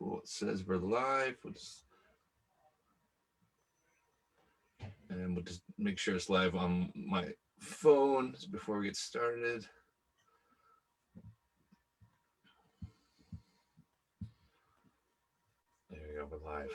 Cool. It says we're live. We'll just make sure it's live on my phone before we get started. There we go. We're live.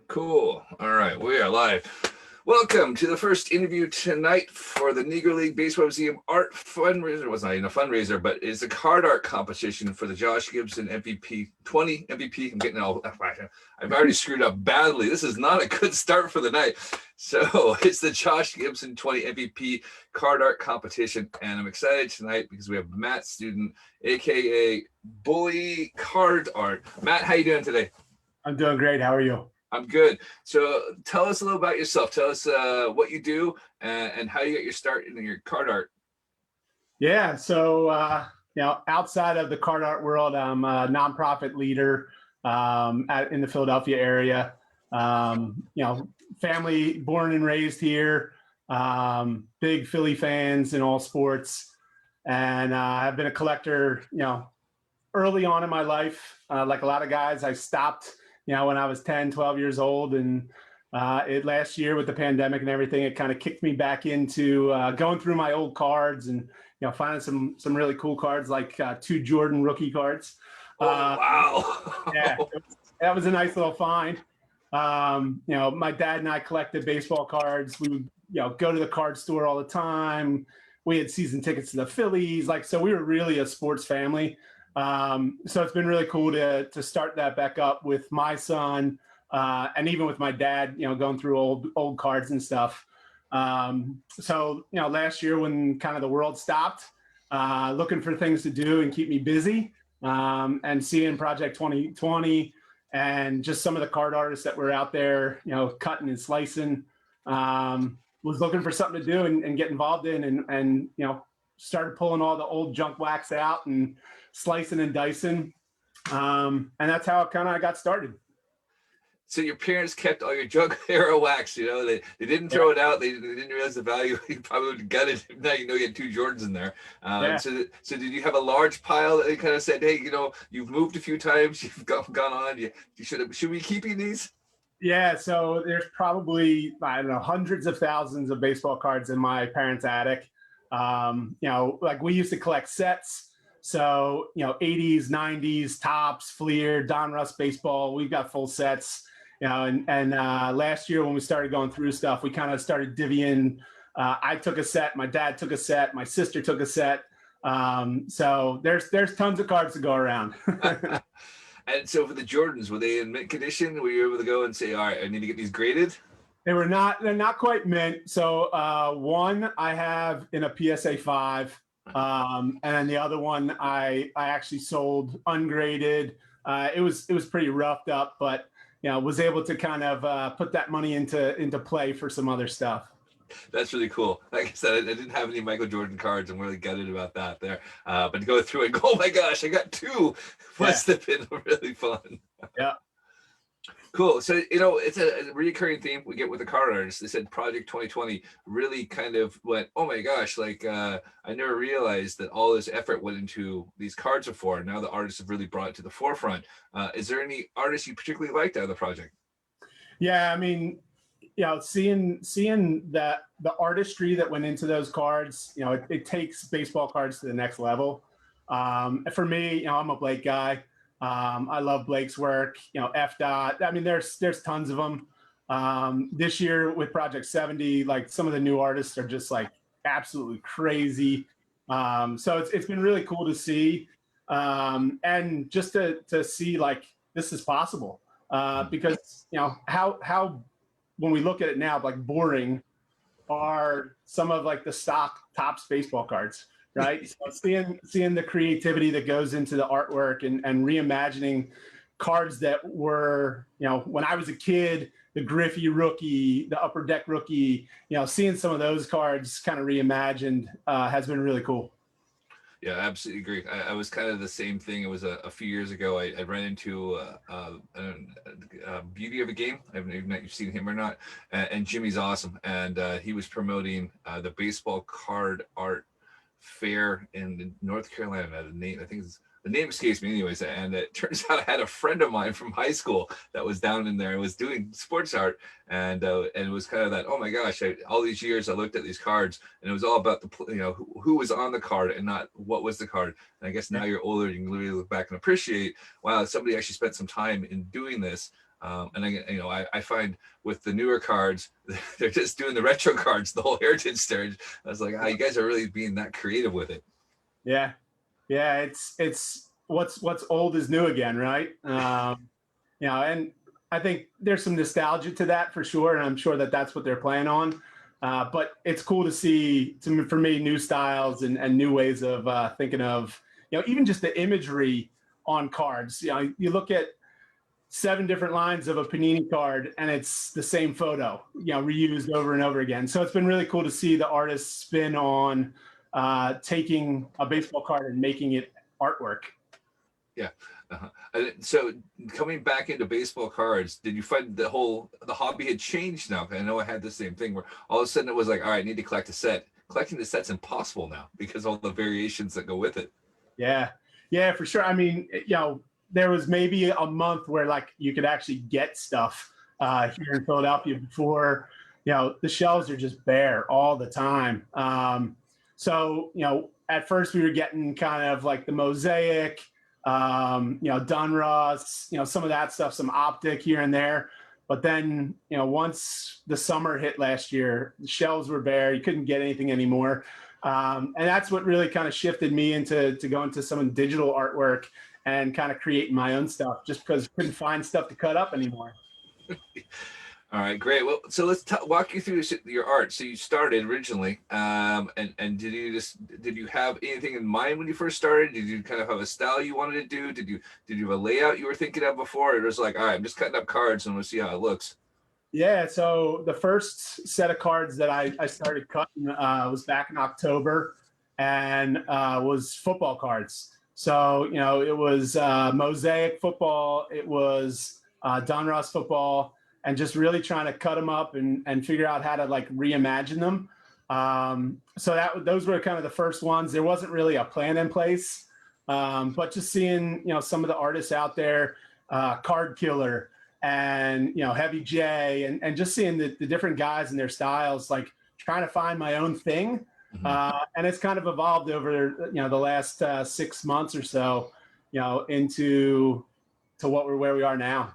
Cool. All right. We are live. Welcome to the first interview tonight for the Negro League Baseball Museum Art Fundraiser. It wasn't even a fundraiser, but it's a card art competition for the Josh Gibson MVP 20 MVP. I'm getting all, I've already screwed up badly. This is not a good start for the night. So it's the Josh Gibson 20 MVP card art competition. And I'm excited tonight because we have Matt Student, AKA Bully Card Art. Matt, how you doing today? I'm doing great. How are you? I'm good. So tell us a little about yourself. Tell us what you do and how you got your start in your card art. Yeah. So, outside of the card art world, I'm a nonprofit leader in the Philadelphia area. Family born and raised here, big Philly fans in all sports. And I've been a collector, early on in my life. Like a lot of guys, I stopped when I was 10, 12 years old. And last year with the pandemic and everything, it kind of kicked me back into going through my old cards and, finding some really cool cards, like 2 Jordan rookie cards. Wow. Yeah, that was a nice little find. My dad and I collected baseball cards. We would, go to the card store all the time. We had season tickets to the Phillies. So we were really a sports family. So it's been really cool to start that back up with my son, and even with my dad, going through old cards and stuff. Last year when kind of the world stopped, looking for things to do and keep me busy, and seeing Project 2020 and just some of the card artists that were out there, cutting and slicing, was looking for something to do and get involved in and started pulling all the old junk wax out and slicing and dicing. And that's how I got started. So your parents kept all your junk era wax, they didn't throw it out. They didn't realize the value. You probably would have got it. Now you had 2 Jordans in there. So did you have a large pile that they kind of said, hey, you've moved a few times, you've gone on, should we keep these? Yeah, so there's probably, hundreds of thousands of baseball cards in my parents' attic. We used to collect sets. So, 80s, 90s, Topps, Fleer, Donruss baseball, we've got full sets, and last year when we started going through stuff, we kind of started divvying. I took a set, my dad took a set, my sister took a set. So there's tons of cards to go around. And so for the Jordans, were they in mint condition? Were you able to go and say, all right, I need to get these graded? They're not quite mint. So one I have in a PSA 5. And then the other one I actually sold ungraded. It was pretty roughed up, but was able to kind of put that money into play for some other stuff. That's really cool. Like I said, I didn't have any Michael Jordan cards. I'm really gutted about that there. But to go through and go, oh my gosh, I got 2. Must have been really fun. Yeah. Cool. So, it's a recurring theme we get with the card artists. They said Project 2020 really kind of went, oh my gosh, I never realized that all this effort went into these cards before. Now the artists have really brought it to the forefront. Is there any artists you particularly liked out of the project? Yeah, seeing that the artistry that went into those cards, it takes baseball cards to the next level. For me, I'm a Blake guy. I love Blake's work, FDOT. There's tons of them. This year with Project 70, some of the new artists are just absolutely crazy. So it's been really cool to see, and just to see this is possible, because how when we look at it now, boring are some of the stock Topps baseball cards. Right. So seeing the creativity that goes into the artwork and reimagining cards that were, when I was a kid, the Griffey rookie, the Upper Deck rookie, seeing some of those cards kind of reimagined has been really cool. Yeah, I absolutely agree. I was kind of the same thing. It was a few years ago. I ran into Beauty of a Game. I don't know if you've seen him or not. And Jimmy's awesome. And he was promoting the baseball card art fair in North Carolina. The name, I think it's the name escapes me anyways. And it turns out I had a friend of mine from high school that was down in there and was doing sports art. And it was kind of that, oh my gosh, all these years I looked at these cards and it was all about who was on the card and not what was the card. And I guess now you're older, you can literally look back and appreciate, wow, somebody actually spent some time in doing this. And I find with the newer cards, they're just doing the retro cards, the whole heritage stage. I was like, you guys are really being that creative with it. Yeah. It's what's old is new again, right? And I think there's some nostalgia to that for sure, and I'm sure that that's what they're playing on. But it's cool to see, for me, new styles and new ways of thinking of, even just the imagery on cards. You look at 7 different lines of a Panini card and it's the same photo, reused over and over again. So it's been really cool to see the artists spin on taking a baseball card and making it artwork. Yeah. So coming back into baseball cards, did you find the hobby had changed now? I know I had the same thing where all of a sudden it was like, all right, I need to collect a set. Collecting the set's impossible now because all the variations that go with it. Yeah, for sure. I mean, there was maybe a month where like you could actually get stuff here in Philadelphia before, the shelves are just bare all the time. So, at first we were getting kind of like the Mosaic, Dunruss, some of that stuff, some Optic here and there. But then, once the summer hit last year, the shelves were bare. You couldn't get anything anymore. And that's what really kind of shifted me into going to some digital artwork and kind of creating my own stuff just because I couldn't find stuff to cut up anymore. All right, great. Well, so let's walk you through your art. So you started originally, and did you have anything in mind when you first started? Did you kind of have a style you wanted to do? Did you have a layout you were thinking of before? It was like, all right, I'm just cutting up cards and we'll see how it looks. Yeah, so the first set of cards that I started cutting was back in October and was football cards. So, it was Mosaic football, it was Donruss football, and just really trying to cut them up and figure out how to like reimagine them. So those were kind of the first ones. There wasn't really a plan in place, but just seeing, some of the artists out there, Card Killer and, Heavy J, and just seeing the different guys and their styles, like trying to find my own thing. And it's kind of evolved over, the last 6 months or so, into where we are now.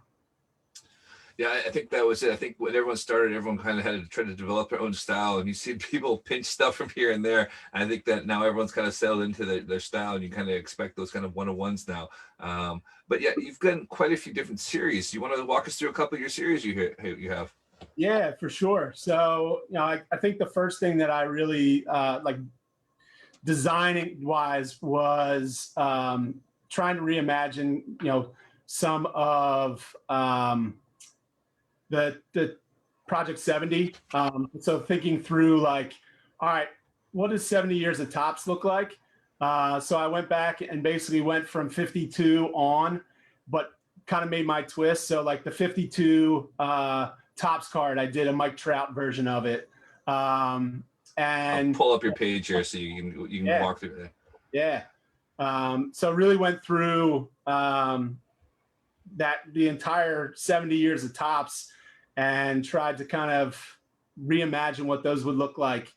Yeah, I think that was it. I think when everyone started, everyone kind of had to try to develop their own style, and you see people pinch stuff from here and there. And I think that now everyone's kind of settled into their style, and you kind of expect those kind of one-on-ones now. But yeah, you've done quite a few different series. You want to walk us through a couple of your series you have? Yeah, for sure. So, I think the first thing that I really like designing wise was trying to reimagine, some of the Project 70. So thinking through like, all right, what does 70 years of Topps look like? So I went back and basically went from 52 on, but kind of made my twist. So like the 52 Topps card, I did a Mike Trout version of it. And I'll pull up your page here so you can walk through it. Yeah. So really went through the entire 70 years of Topps and tried to kind of reimagine what those would look like.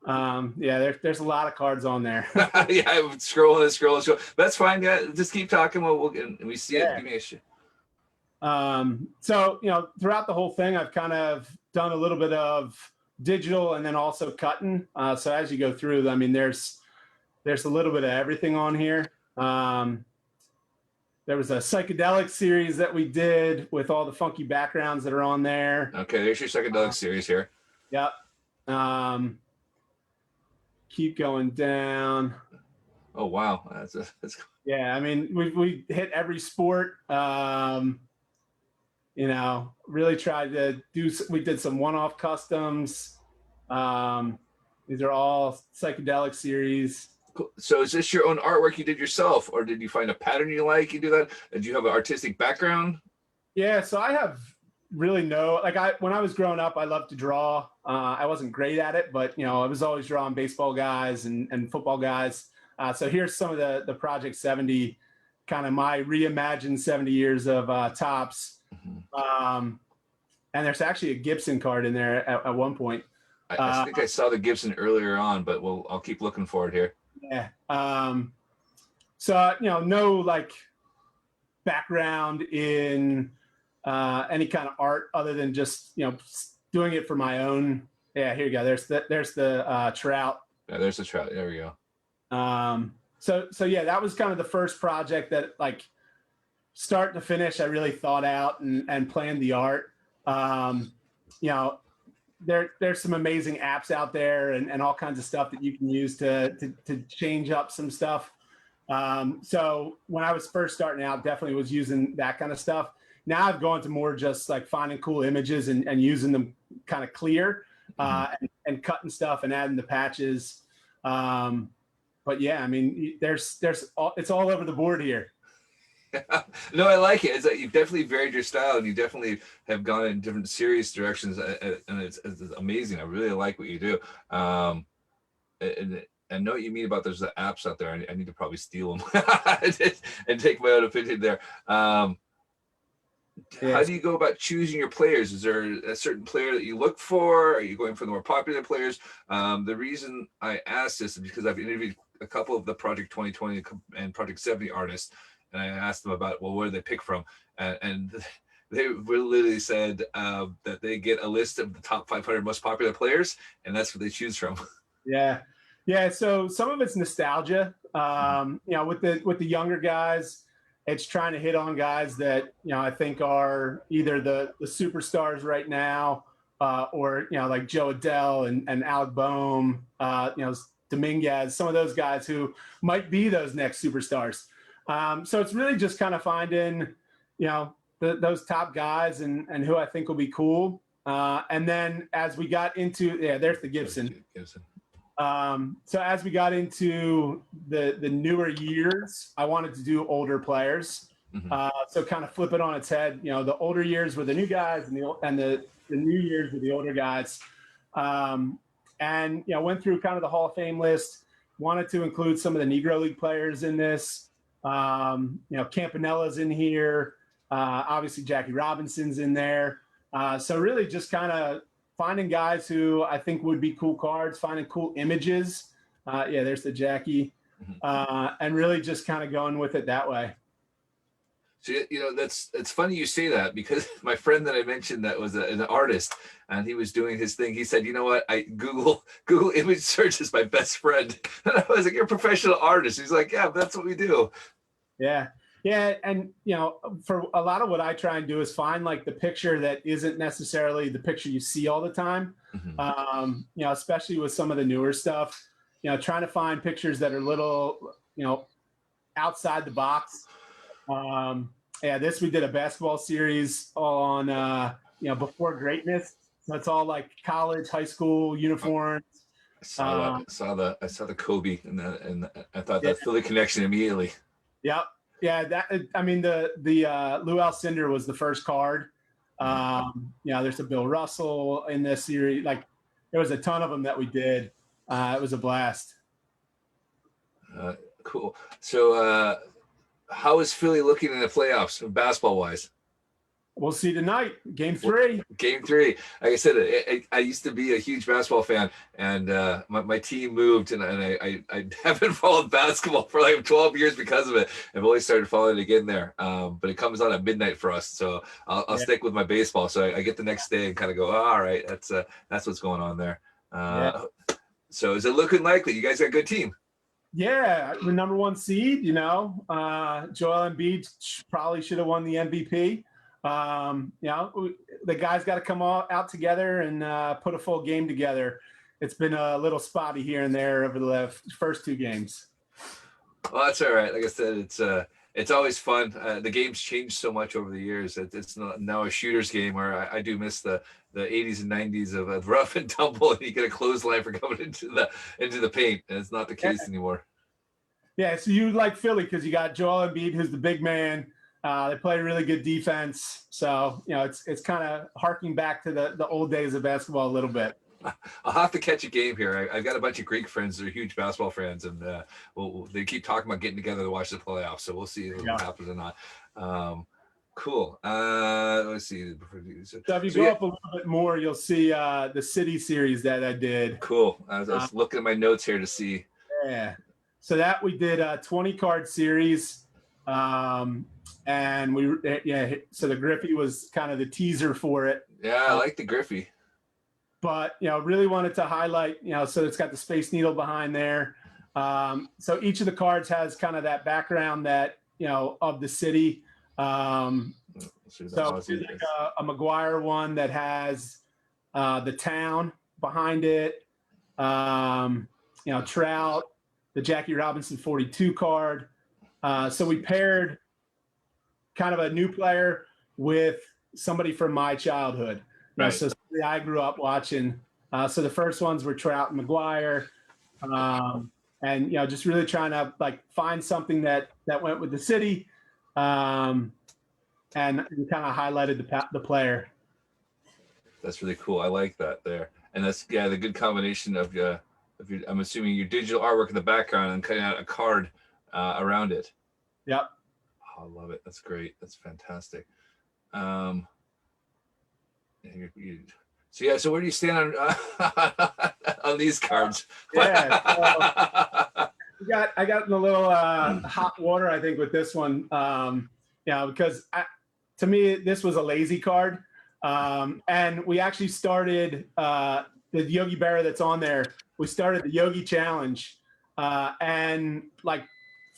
There's a lot of cards on there. Yeah, I'm scrolling. That's fine. Yeah, just keep talking. We'll get, we see it. Give me a shit. So, throughout the whole thing, I've kind of done a little bit of digital and then also cutting. So as you go through, I mean, there's a little bit of everything on here. There was a psychedelic series that we did with all the funky backgrounds that are on there. Okay, there's your psychedelic series here. Yep. Keep going down. Oh wow, that's yeah. I mean, we hit every sport. Really tried to do. We did some one-off customs. These are all psychedelic series. Cool. So is this your own artwork you did yourself, or did you find a pattern you like? You do that? Did you have an artistic background? Yeah, so I have really when I was growing up, I loved to draw. I wasn't great at it, but I was always drawing baseball guys and football guys. So here's some of the Project 70 kind of my reimagined 70 years of Topps. And there's actually a Gibson card in there at one point. I think I saw the Gibson earlier on, but I'll keep looking for it here. Yeah. So, no like background in any kind of art other than just, doing it for my own. Yeah, here you go. There's the Trout. Yeah, there's the Trout. There we go. So yeah, that was kind of the first project that, like, start to finish, I really thought out and planned the art. There's some amazing apps out there and all kinds of stuff that you can use to change up some stuff. So when I was first starting out, definitely was using that kind of stuff. Now I've gone to more just like finding cool images and using them kind of clear, and cutting stuff and adding the patches. But yeah, I mean, it's all over the board here. No, I like it. It's like you've definitely varied your style, and you definitely have gone in different serious directions, and it's amazing. I really like what you do. And I know what you mean about there's the apps out there. I need to probably steal them and take my own opinion there. How do you go about choosing your players? Is there a certain player that you look for? Are you going for the more popular players? The reason I asked this is because I've interviewed a couple of the Project 2020 and Project 70 artists, and I asked them about, well, where do they pick from? And they literally said that they get a list of the top 500 most popular players, and that's what they choose from. Yeah. So some of it's nostalgia. With the younger guys, it's trying to hit on guys that, I think are either the superstars right now, or, like Joe Adele and Alec Boehm, Dominguez, some of those guys who might be those next superstars. So it's really just kind of finding, those top guys and who I think will be cool. And then as we got into, there's the Gibson. So as we got into the newer years, I wanted to do older players. So kind of flip it on its head. The older years were the new guys, and the new years were the older guys. And went through kind of the Hall of Fame list. Wanted to include some of the Negro League players in this. Campanella's in here. Obviously Jackie Robinson's in there. So really just kind of finding guys who I think would be cool cards, finding cool images. There's the Jackie. And really just kind of going with it that way. So, it's funny you say that, because my friend that I mentioned that was an artist, and he was doing his thing. He said, you know what? Google image search is my best friend. And I was like, you're a professional artist. He's like, yeah, that's what we do. Yeah. And, for a lot of what I try and do is find like the picture that isn't necessarily the picture you see all the time. Especially with some of the newer stuff, trying to find pictures that are little, outside the box. We did a basketball series on, before greatness. So it's all like college, high school uniforms. I saw the Kobe and I thought that Philly connection immediately. Yep. Yeah. The Lou Alcindor was the first card. There's a Bill Russell in this series. Like, there was a ton of them that we did. It was a blast. Cool. So, how is Philly looking in the playoffs, basketball-wise? We'll see tonight. Game 3. Game 3. Like I said, I used to be a huge basketball fan, and my team moved, and I haven't followed basketball for like 12 years because of it. I've only started following it again there, but it comes on at midnight for us, so I'll stick with my baseball. So I get the next day and kind of go, oh, all right, that's what's going on there. So is it looking likely? You guys got a good team. Yeah, the number 1 seed. Joel Embiid probably should have won the MVP. The guys got to come out together and put a full game together. It's been a little spotty here and there over the first 2 games. Well, that's all right. Like I said, it's always fun. The game's changed so much over the years. It's not now a shooter's game, where I do miss the 80s and 90s of rough and tumble, and you get a clothesline for coming into the paint, and it's not the case anymore. Yeah, so you like Philly because you got Joel Embiid, who's the big man. They play really good defense. So, it's kind of harking back to the old days of basketball a little bit. I'll have to catch a game here. I've got a bunch of Greek friends that are huge basketball fans, and they keep talking about getting together to watch the playoffs. So we'll see if it happens or not. Cool. Let's see. So if you go up a little bit more, you'll see the City Series that I did. Cool. I was looking at my notes here to see. Yeah. So that we did a 20 card series. And so the Griffey was kind of the teaser for it. Yeah, I like the Griffey. But, really wanted to highlight, so it's got the Space Needle behind there. So each of the cards has kind of that background that, of the city. So like a McGuire one that has the town behind it, Trout, the Jackie Robinson 42 card. So we paired kind of a new player with somebody from my childhood. Right. So somebody I grew up watching. So the first ones were Trout and McGuire. And, just really trying to find something that went with the city. And kind of highlighted the player. That's really cool. I like that there. And that's, the good combination of I'm assuming your digital artwork in the background and cutting out a card around it. Yep. Oh, I love it. That's great. That's fantastic. So where do you stand on these cards? Yeah. I got in a little hot water, I think, with this one. Because to me, this was a lazy card. And we actually started the Yogi Berra that's on there. We started the Yogi Challenge, and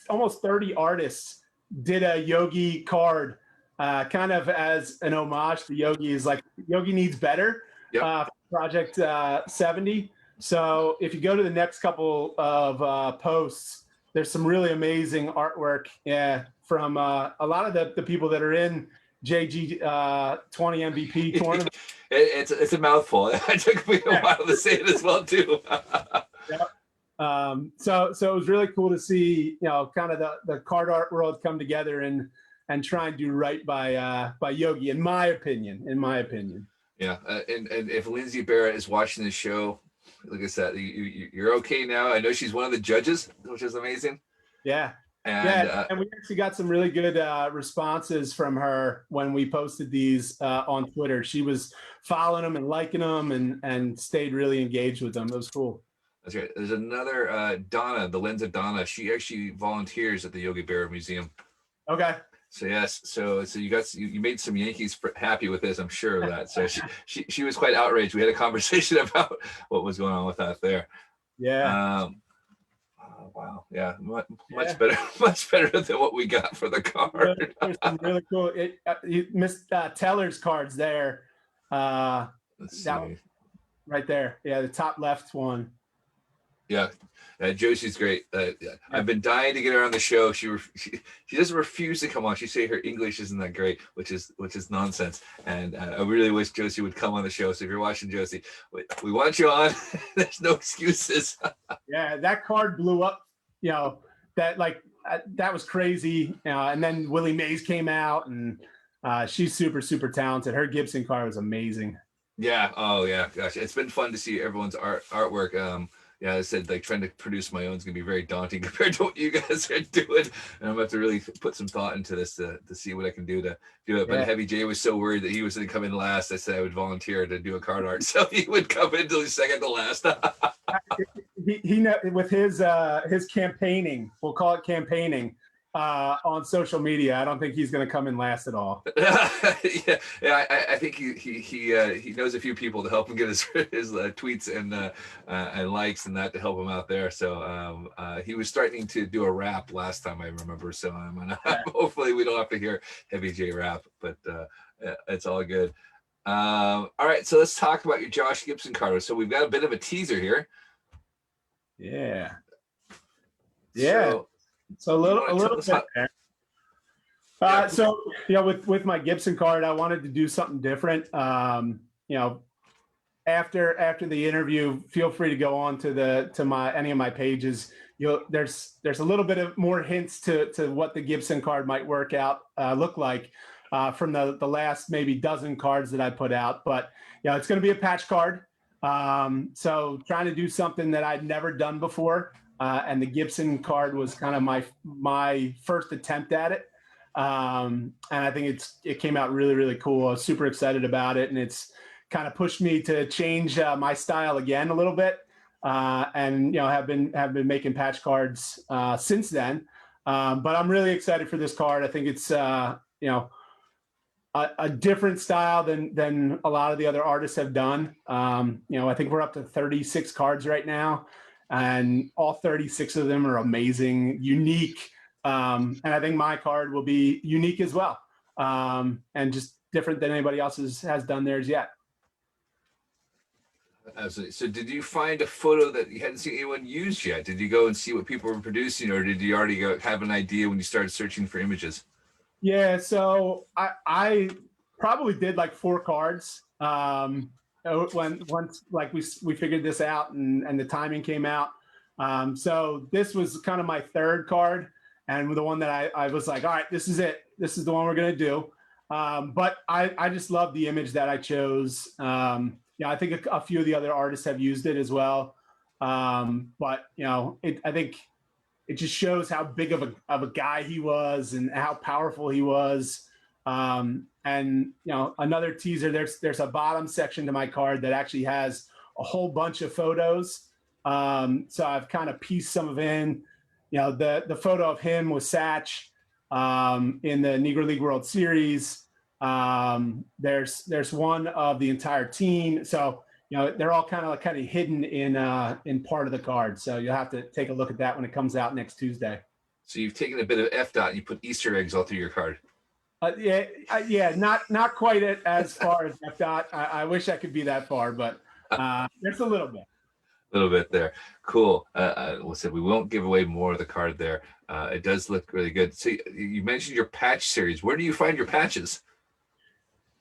almost 30 artists did a Yogi card, kind of as an homage to Yogi. Is Yogi Needs Better. Yep. Project 70. So if you go to the next couple of posts, there's some really amazing artwork from a lot of the people that are in JG 20 MVP tournament. It's a mouthful. It took me a while to say it as well too. Yep. So it was really cool to see, kind of the card art world come together and try and do right by Yogi, in my opinion. Yeah. And if Lindsay Berra is watching the show, like I said, you're okay now. I know she's one of the judges, which is amazing. Yeah. And we actually got some really good responses from her when we posted these on Twitter. She was following them and liking them and stayed really engaged with them. It was cool. That's right. There's another Donna, the lens of Donna. She actually volunteers at the Yogi Berra Museum. Okay. So yes, so you made some Yankees happy with this, I'm sure of that. So she was quite outraged. We had a conversation about what was going on with that there. Yeah. Wow. Yeah. Much better than what we got for the card. There's some really cool. You missed Teller's cards there. Let's see. Right there. Yeah, the top left one. Yeah. Josie's great. I've been dying to get her on the show. She doesn't refuse to come on. She say her English isn't that great, which is nonsense. And I really wish Josie would come on the show. So if you're watching, Josie, we want you on. There's no excuses. Yeah, that card blew up. That was crazy. And then Willie Mays came out, and she's super, super talented. Her Gibson card was amazing. Yeah. Oh yeah. Gosh, it's been fun to see everyone's artwork. Yeah, I said trying to produce my own is gonna be very daunting compared to what you guys are doing, and I'm gonna have to really put some thought into this to see what I can do to do it. But Heavy J was so worried that he was gonna come in last. I said I would volunteer to do a card art, so he would come in until he's second to last. he with his campaigning, we'll call it campaigning, on social media. I don't think he's going to come in last at all. Yeah. I think he knows a few people to help him get his tweets and likes and that to help him out there. So he was starting to do a rap last time I remember. So hopefully we don't have to hear Heavy J rap, but it's all good. All right, so let's talk about your Josh Gibson card. So we've got a bit of a teaser here. Yeah. So a little bit there. So with my Gibson card, I wanted to do something different. After the interview, feel free to go on to any of my pages. There's a little bit of more hints to what the Gibson card might look like from the last maybe dozen cards that I put out. But it's going to be a patch card. So trying to do something that I'd never done before. And the Gibson card was kind of my first attempt at it. And I think it came out really, really cool. I was super excited about it. And it's kind of pushed me to change my style again a little bit. And, have been making patch cards since then. But I'm really excited for this card. I think it's, a different style than a lot of the other artists have done. I think we're up to 36 cards right now, and all 36 of them are amazing, unique. And I think my card will be unique as well, and just different than anybody else has done theirs yet. Absolutely. So did you find a photo that you hadn't seen anyone use yet? Did you go and see what people were producing, or did you already have an idea when you started searching for images? Yeah, so I probably did like 4 cards once like we figured this out and the timing came out. So this was kind of my 3rd card, and the one that I was like, all right, this is it. This is the one we're gonna do. But I just love the image that I chose. I think a few of the other artists have used it as well. But I think it just shows how big of a guy he was and how powerful he was. And another teaser, there's a bottom section to my card that actually has a whole bunch of photos. So I've kind of pieced some of in. The photo of him with Satch in the Negro League World Series. There's one of the entire team. So they're all kind of hidden in part of the card. So you'll have to take a look at that when it comes out next Tuesday. So you've taken a bit of FDOT and you put Easter eggs all through your card. Yeah, not quite as far as FDOT. I wish I could be that far, but there's a little bit. A little bit there. Cool. Listen, we won't give away more of the card there. It does look really good. So you mentioned your patch series. Where do you find your patches?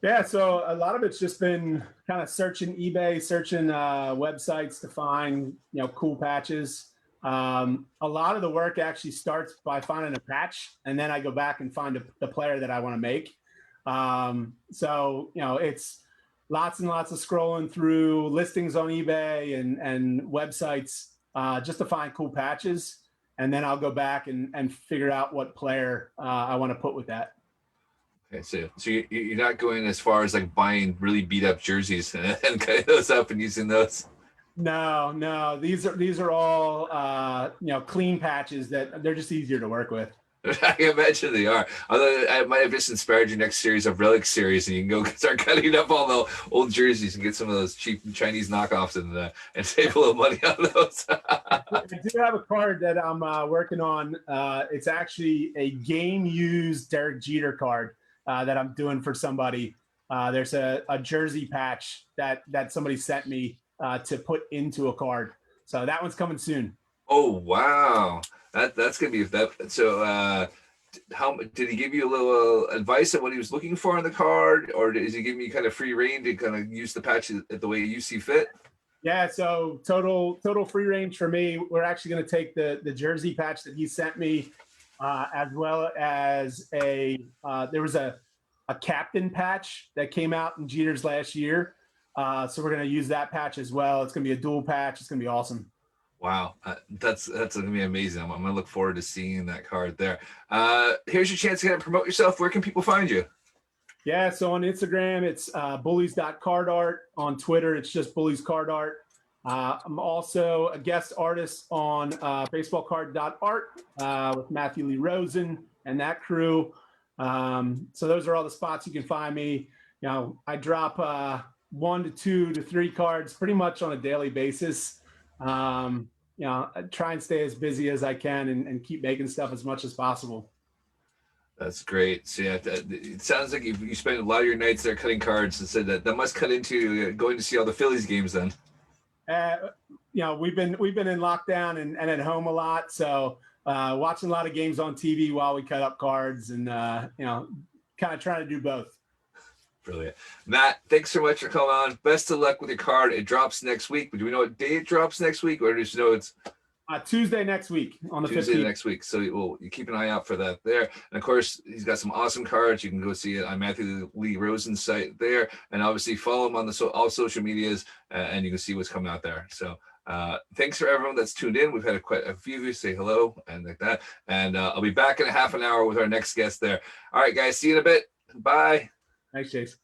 Yeah, so a lot of it's just been kind of searching eBay, searching websites to find cool patches. A lot of the work actually starts by finding a patch, and then I go back and find the player that I want to make. So it's lots and lots of scrolling through listings on eBay and websites just to find cool patches, and then I'll go back and figure out what player I want to put with that. Okay, so you're not going as far as like buying really beat up jerseys and cutting those up and using those. No, these are all clean patches that they're just easier to work with. I can imagine they are. Although I might have just inspired your next series of Relic series, and you can go start cutting up all the old jerseys and get some of those cheap Chinese knockoffs and save a little money on those. I do have a card that I'm working on. It's actually a game used Derek Jeter card that I'm doing for somebody. There's a jersey patch that somebody sent me to put into a card. So that one's coming soon. Oh, wow. That's going to be that. So how did he give you a little advice on what he was looking for on the card, or is he giving you kind of free reign to kind of use the patch the way you see fit? Yeah, so total free range for me. We're actually going to take the jersey patch that he sent me, as well as there was a captain patch that came out in Jeter's last year. So we're going to use that patch as well. It's going to be a dual patch. It's going to be awesome. Wow, that's going to be amazing. I'm going to look forward to seeing that card there. Here's your chance to kind of promote yourself. Where can people find you? Yeah, so on Instagram, it's bullies.cardart. On Twitter, it's just bulliescardart. I'm also a guest artist on baseballcard.art with Matthew Lee Rosen and that crew. So those are all the spots you can find me. I drop 1 to 2 to 3 cards pretty much on a daily basis. I try and stay as busy as I can and keep making stuff as much as possible. That's great. So yeah, it sounds like you spend a lot of your nights there cutting cards, and said that must cut into going to see all the Phillies games then. We've been in lockdown and at home a lot, so watching a lot of games on TV while we cut up cards, and kind of trying to do both. Brilliant. Matt, thanks so much for coming on. Best of luck with your card. It drops next week. But do we know what day it drops next week, or do you know it's? Tuesday next week on the Tuesday 15th. next week. So you keep an eye out for that there. And of course, he's got some awesome cards. You can go see it on Matthew Lee Rosen's site there. And obviously follow him on all social medias and you can see what's coming out there. So thanks for everyone that's tuned in. We've had quite a few of you say hello and like that. And I'll be back in a half an hour with our next guest there. All right, guys, see you in a bit. Bye. Thanks, Chase.